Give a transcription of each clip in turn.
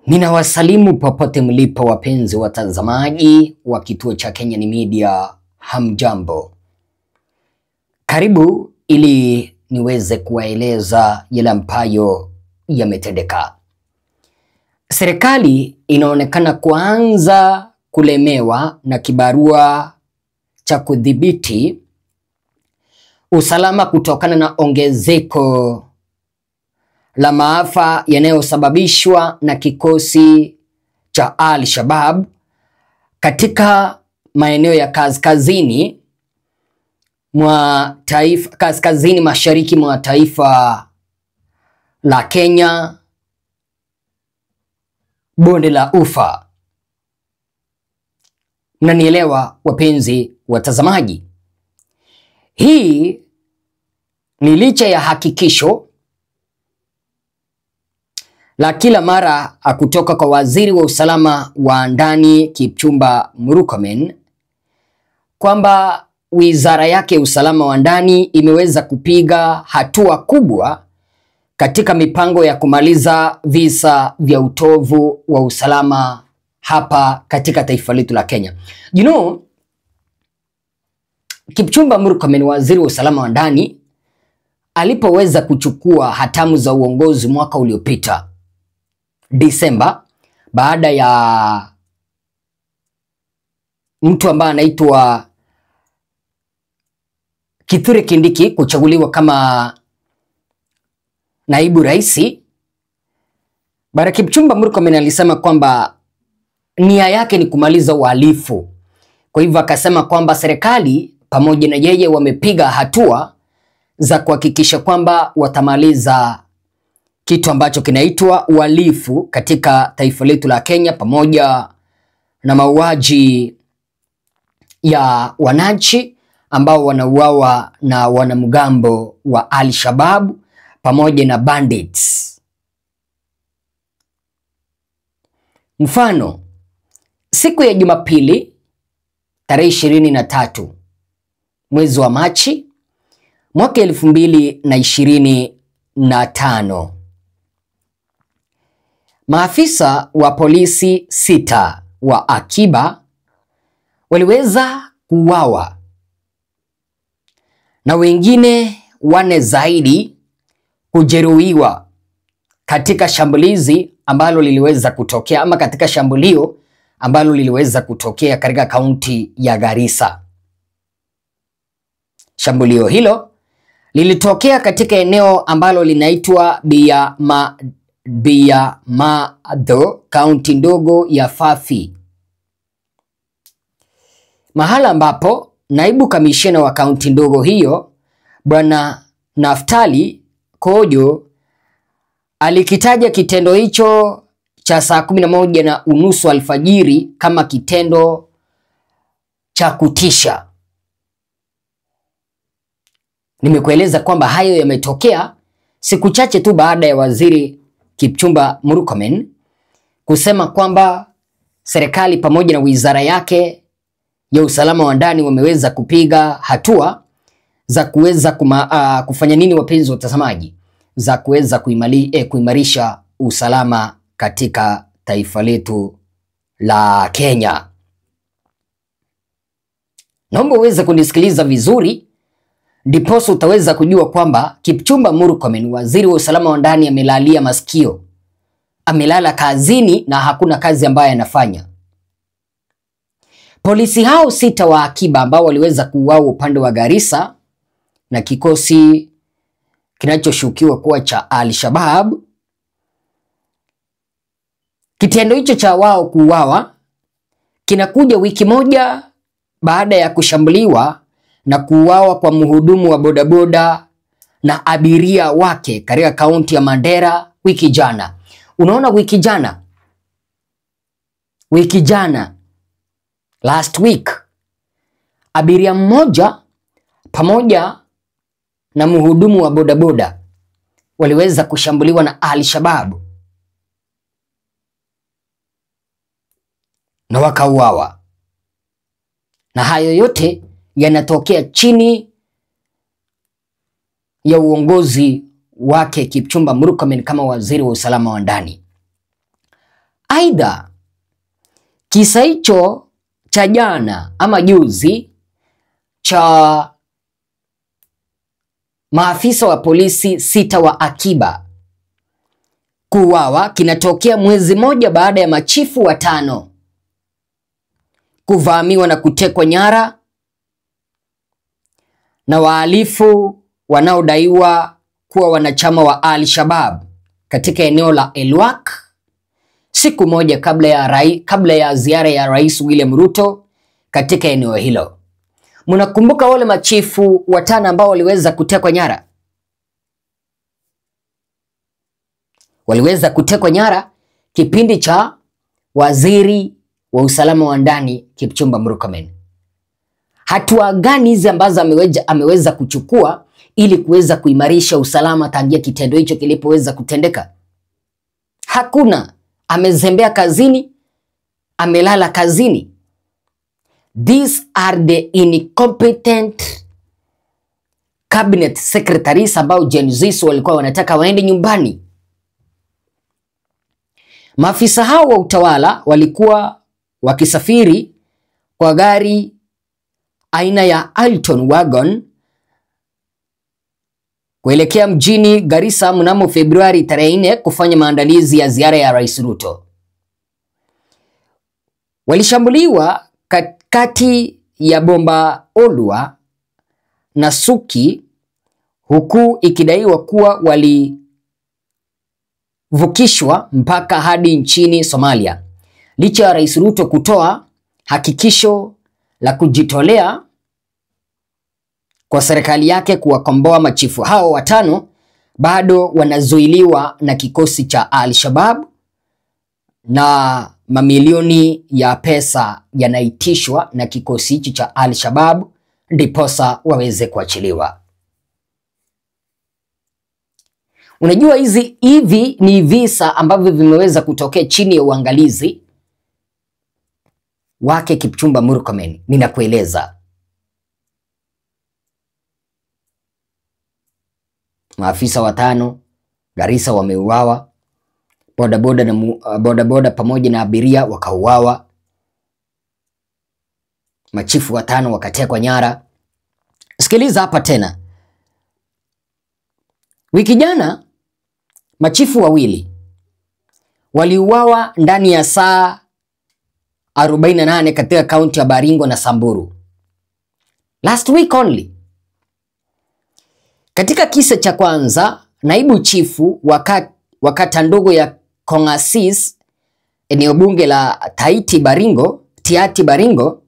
Ninawasalimu popote mlipo wapenzi watazamaji wa kituo cha Kenyan Media, hamjambo. Karibu ili niweze kuwaeleza yale ambayo yametendeka. Serikali inaonekana kuanza kulemewa na kibarua cha kudhibiti usalama kutokana na ongezeko la maafa yanayosababishwa na kikosi cha Al-Shabaab katika maeneo ya kaskazini mashariki mwa taifa la Kenya, bonde la Ufa. Mnanielewa wapenzi watazamaji? Hii ni licha ya hakikisho la kila mara kutoka kwa waziri wa usalama wa ndani Kipchumba Murkomen kwamba wizara yake usalama wa ndani imeweza kupiga hatua kubwa katika mipango ya kumaliza visa vya utovu wa usalama hapa katika taifa letu la Kenya. Kipchumba Murkomen, waziri wa usalama wa ndani, alipoweza kuchukua hatamu za uongozi mwaka uliopita Disemba, baada ya mtu ambaye anaitwa Kithure Kindiki kuchaguliwa kama naibu raisi, Bwana Kipchumba Murkomen alisema kwamba nia yake ni kumaliza uhalifu. Kwa hivyo akasema kwamba serikali pamoja na yeye wamepiga hatua za kuhakikisha kwamba watamaliza kitu ambacho kinaitwa uhalifu katika taifa letu la Kenya, pamoja na mauaji ya wananchi ambao wanauawa na wanamgambo wa Al-Shabaab pamoja na bandits. Mfano, siku ya Jumapili tarehe 23 mwezi wa Machi mwaka 2025, maafisa wa polisi 6 wa akiba waliweza kuuawa na wengine 4 zaidi kujeruhiwa katika shambulizi ambalo liliweza kutokea katika shambulio ambalo liliweza kutokea katika kaunti ya Garissa. Shambulio hilo lilitokea katika eneo ambalo linaitwa Biamado, kaunti ndogo ya Fafi, mahala ambapo naibu kamishina wa kaunti ndogo hiyo Bwana Naftali Kojo alikitaja kitendo hicho cha saa 11:30 alfajiri kama kitendo cha kutisha. Nimekueleza kwamba hayo yametokea siku chache tu baada ya waziri Kipchumba Murkomen kusema kwamba serikali pamoja na wizara yake ya usalama wa ndani wameweza kupiga hatua za kuweza kufanya nini wapenzi watazamaji? Za kuweza kuimarisha usalama katika taifa letu la Kenya. Naomba uweze kunisikiliza vizuri, ndiposa utaweza kujua kwamba Kipchumba Murkomen, waziri wa usalama wa ndani, amelalia masikio, amelala kazini na hakuna kazi ambayo anafanya. Polisi hao 6 wa akiba ambao waliweza kuuawa upande wa Garissa na kikosi kinachoshukiwa kuwa cha Al-Shabaab, kitendo hicho cha wao kuuawa kinakuja wiki moja baada ya kushambuliwa na kuuawa kwa mhudumu wa bodaboda na abiria wake katika kaunti ya Mandera wiki jana. Unaona, wiki jana last week, abiria mmoja pamoja na mhudumu wa bodaboda waliweza kushambuliwa na Al-Shabaab na wakauawa. Na hayo yote yanatokea chini ya uongozi wake Kipchumba Murkomen kama waziri wa usalama wa ndani. Aidha, kisa hicho cha jana ama juzi cha maafisa wa polisi 6 wa akiba kuuawa kinatokea mwezi mmoja baada ya machifu 5 kuvamiwa na kutekwa nyara na wahalifu wanaodaiwa kuwa wanachama wa Al-Shabaab katika eneo la Elwak, siku moja kabla ya ziara ya Rais William Ruto katika eneo hilo. Mnakumbuka wale machifu 5 ambao waliweza kutekwa nyara? Waliweza kutekwa nyara kipindi cha waziri wa usalama wa ndani Kipchumba Murkomen. Hatua gani hizi ambazo ameweza kuchukua ili kuweza kuimarisha usalama tangia kitendo hicho kilipoweza kutendeka? Hakuna. Amezembea kazini, amelala kazini. These are the incompetent cabinet secretaries ambao Gen Z walikuwa wanataka waende nyumbani. Maafisa hao wa utawala walikuwa wakisafiri kwa gari aina ya Alton Wagon kuelekea mjini Garissa mnamo Februari 4 kufanya maandalizi ya ziara ya Rais Ruto. Walishambuliwa kati ya Bomba Olwa na Suki, huku ikidaiwa kuwa walivukishwa mpaka hadi nchini Somalia. Licha ya Rais Ruto kutoa hakikisho la kujitolea kwa serikali yake kuwakomboa machifu hao 5, bado wanazuiliwa na kikosi cha Al-Shabaab na mamilioni ya pesa yanaitishwa na kikosi hichi cha Al-Shabaab ndiposa waweze kuachiliwa. Unajua hivi ni visa ambavyo vimeweza kutokea chini ya uangalizi wake Kipchumba Murkomen. Ninakueleza. Maafisa 5 Garissa wameuawa, bodaboda pamoja na abiria wakauawa, machifu 5 wakatekwa nyara. Sikiliza hapa tena. Wiki jana machifu 2 waliuawa ndani ya saa 48 katika kaunti ya Baringo na Samburu. Last week only. Katika kisa cha kwanza, naibu chifu wa kata ndogo ya Kongasis, eneo bunge la Tiati Baringo,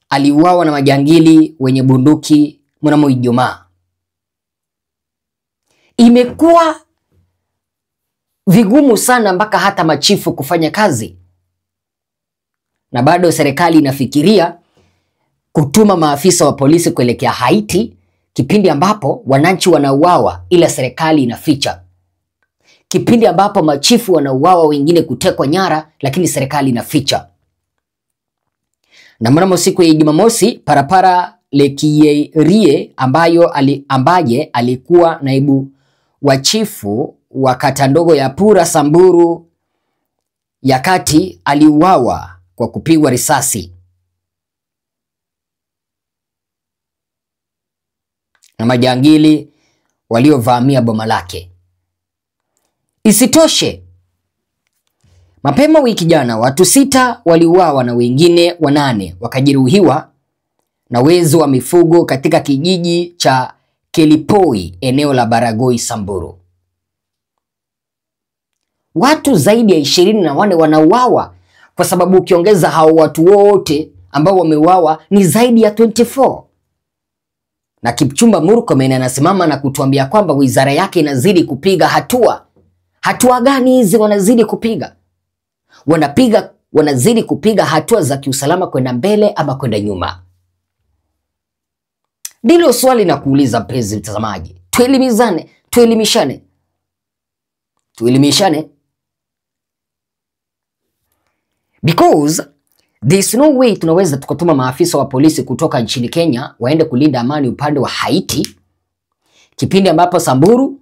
aliuawa na majangili wenye bunduki mnamo Ijumaa. Imekuwa vigumu sana mpaka hata machifu kufanya kazi, na bado serikali inafikiria kutuma maafisa wa polisi kuelekea Haiti, kipindi ambapo wananchi wanauawa ila serikali inaficha. Kipindi ambapo machifu wanauawa, wengine kutekwa nyara, lakini serikali inaficha. Na mnamo siku ya Jumamosi, Parapara Lekierie ambaye alikuwa naibu wa chifu wa kata ndogo ya Pura Samburu ya kati aliuawa kwa kupigwa risasi na majangili waliovamia boma lake. Isitoshe, mapema wiki jana watu 6 waliuawa na wengine 8 wakajeruhiwa na wezi wa mifugo katika kijiji cha Kelipoi, eneo la Baragoi, Samburu. Watu zaidi ya 24 wanauawa, kwa sababu ukiongeza hao watu wote ambao wameuawa ni zaidi ya 24. Na Kipchumba Murkomen anasimama na kutuambia kwamba wizara yake inazidi kupiga hatua. Hatua gani hizi wanazidi kupiga? Wanazidi kupiga hatua za kiusalama kwenda mbele ama kwenda nyuma? Ndilo swali na kuuliza, mpenzi mtazamaji. Tuelimishane. Because there's no way tunaweza tukatuma maafisa wa polisi kutoka nchini Kenya waende kulinda amani upande wa Haiti, kipindi ambapo Samburu,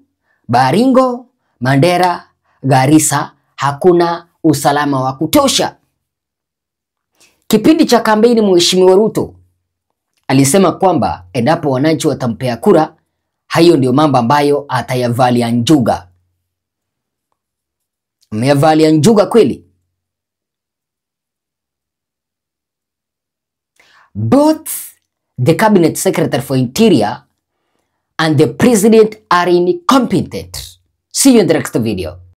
Baringo, Mandera, Garissa hakuna usalama wa kutosha. Kipindi cha kampeni, Mheshimiwa Ruto alisema kwamba endapo wananchi watampea kura, hayo ndio mambo ambayo atayavalia njuga. Ameyavalia njuga kweli? Both the Cabinet Secretary for Interior and the President are incompetent. See you in the next video.